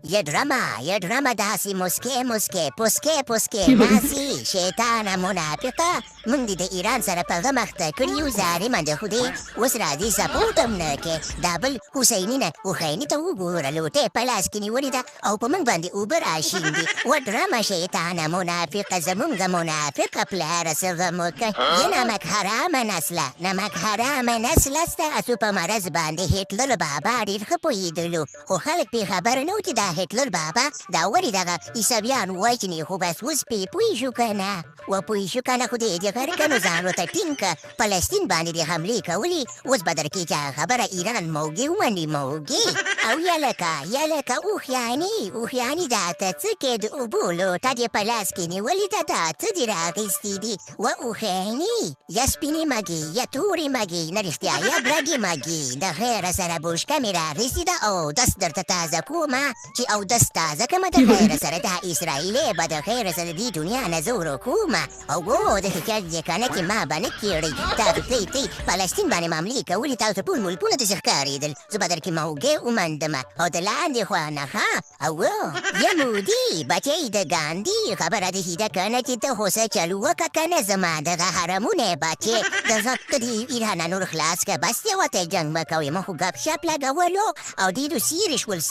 يا دراما داسي مسكي پوسکي ناسي شیطانه منافقه موږ د ایران سره په غم اخته کړي یو ظالمه د خدای اوس راځي سپورټ هم نه کوي دا بل حسیني نه هوښیاني ته وګوره لوټې په لاس کې نیولې ده او په موږ باندې اوبه راشیندي و ډرامه شیطانه منافقه زموږ منافقه پلاره څه غم وکړه یه نمک حرامه نسله ستاسو په مرض باندې هټلر بابا ډېر ښه پوهېدلو خو خلک پرې خبر نه و چې دا هټلر بابا دا ولې دغه عیسویان وژني خو بس اوس پرې پوه شو که نه وپوه شو که نه خو دې غر که نو ځان ورته ټینګ که فلسطین باندې دې حملې کولې اوس به درکې چې خبره ایران موږي ومني موږي او یا لکه اوښیاني دا ته څه کې د اوبو لوټه دې په لاس کې نیولې ده دا څه دې راغیستي دي و اوښیاني یا سپینې مږې یا تورې مږې نه رښتیا یا برګې مږې د خیره سره بوشکه مې راغیستې ده او دس درته تازه کومه چې او دس تازه کمه د خیره سره دا اسرائیلې به د خیره سره دې دنیا نه زه ورکومه او ګو د حکایت دې کنه چې ما به نه کړئ تاسو تی فلسطین باندې معاملې کولې تاسو ټول ملکونه داسې ښکارېدل زه به درکې موږی ومندمه او د لاندې خوا نه ښه او یمودي بچی د ګاندي خبره دې ده کنه چې ته خو څه چل وکړه کنه زما دغه حرمونه بچې د دې ایرانانو خلاص که بس یې ورته جنګ مه کوئ ما خو ګپ شپ لګولو او ډېرو سیرې شول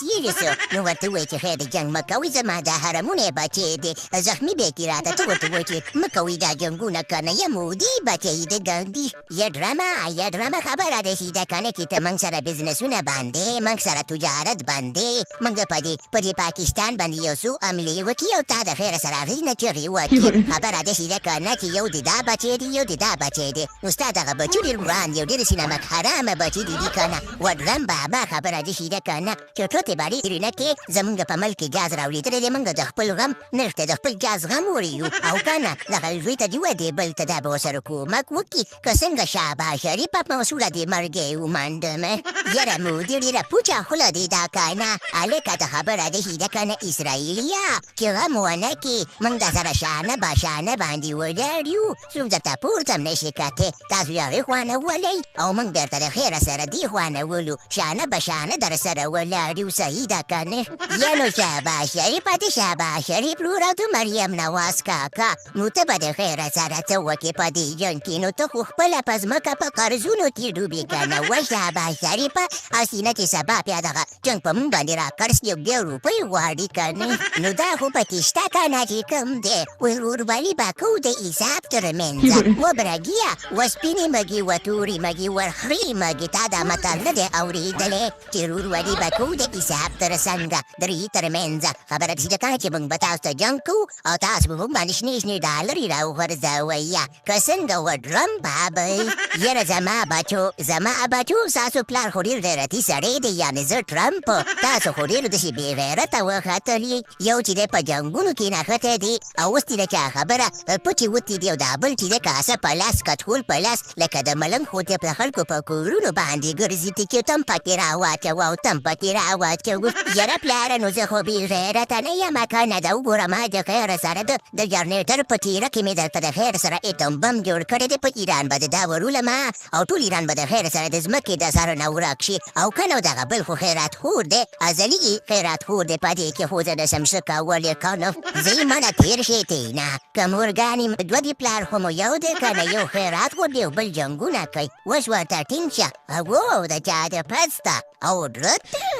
نو ورته ووایي چې خیر د جنګ مه کوئ زما دا حرمونه بچې دې زخمي بیکې راته ته ورته ووایي چې مه کوئ دا جنګونه کنه یمودي بچی د ګاندي یا ډرامه خبره دې ده کنه چې ته موږ سره بزنسونه باندې موږ سره تجارت باندې موږ په دې پاکستان باندې یو څو حملې وکړي او تا د خیره سره هغې نه چغې وکړي خبره داسې ده کنه چې یو د دا بچی دی یو د دا بچی دی نو ستا دغه بچو ډېر ګران دی او ډېرې سینمک حرامه بچي دي کنه و ډرم بابا خبره داسې ده کنه چې ټوټې باندې ترېنه کې زموږ په ملک کې ګاز راولېدلی دی موږ د خپل غم نرخ ته د خپل ګاز غم وړیو او کنه دغه زوی ته دې ووایي بل ته دا به ورسره کومک وکړي که څنګه شهباز شریف په مسوله دې مرګی ومندمه یاره مودي ډېره پوچه خوله دې دا کنه هلکه ته خبره داسې ده کنه اسرائیلیا چې غم ونه کړي موږ د سره شانه بشانه باندې ولاړ یو څوک درته پورته هم نشي کتی تاسو د هغې خوا نه ولئ او موږ بېرته د خیره سره دې خوا نه ولو شانه بشانه در سره ولاړ یو صحیح ده که نه یا نو شهباز شریف د شهباز شریف لور او د مریم نواز کاکا نو ته به د خیره سره څه وکړې په دې جنګ کې نو ته خو خپله په ځمکه په قرضونو کې ډوبې که نه و شهباز شریفه هسې نه چې سبا بیا دغه جنګ په موږ باندې راکړس یو بیا روپۍ غواړي که نه نو دا خو پکې شته که نه چې کوم دی ورورولي به کوو د حساب تر منځه و برګیه و سپینې مږې و تورې مږې و خرې مږې تا دا متل نه دی اورېدلی چې ورورولي به کوو د حساب تر څنګه درې تر منځه خبره داسې ده کنه چې موږ به تاسو ته جنګ کوو او تاسو به موږ باندې شنې ډالرې راوغورځوئ که څنګه و ډرم بابی یاره زما بچو ستاسو پلار خو ډېر غیرتي سړی دی یعنې زه ټرمپ تاسو خو ډېرو داسې بې غیرته وختلي یو چې دی په جنګونو کې نښتی دی او اوس چې د چا خبره پټې وتې دی او دا بل چې دی کاسه په لاس کټکول په لاس لکه د ملنګ خو د خلکو په کورونو باندې ګرځي چې تم پکې راواچوه او تم پکې راواچوه یاره پلاره نو زه خو بې غیرته نه یم که نه ده وګوره ما د خیره سره د جرنیټر په تیره کې مې درته د خیر سره اتم بم جوړ کړی دی په ایران به د دا ورولمه او ټول ایران به د خیر سره د ځمکې د سره نه ورک شي او که نه دغه بل خو خیرات خور دی ازلي خیرات خور دی په دې کې خو زه نسم څه کولی که نه زه یې منه تېر شې تېنه که مورګانې دوه دې پلار خو مو یو دی که نه یو خیرات خور دی او بل جنګونه کوي اوس ورته ټینګ شه او د چا د پسته او درته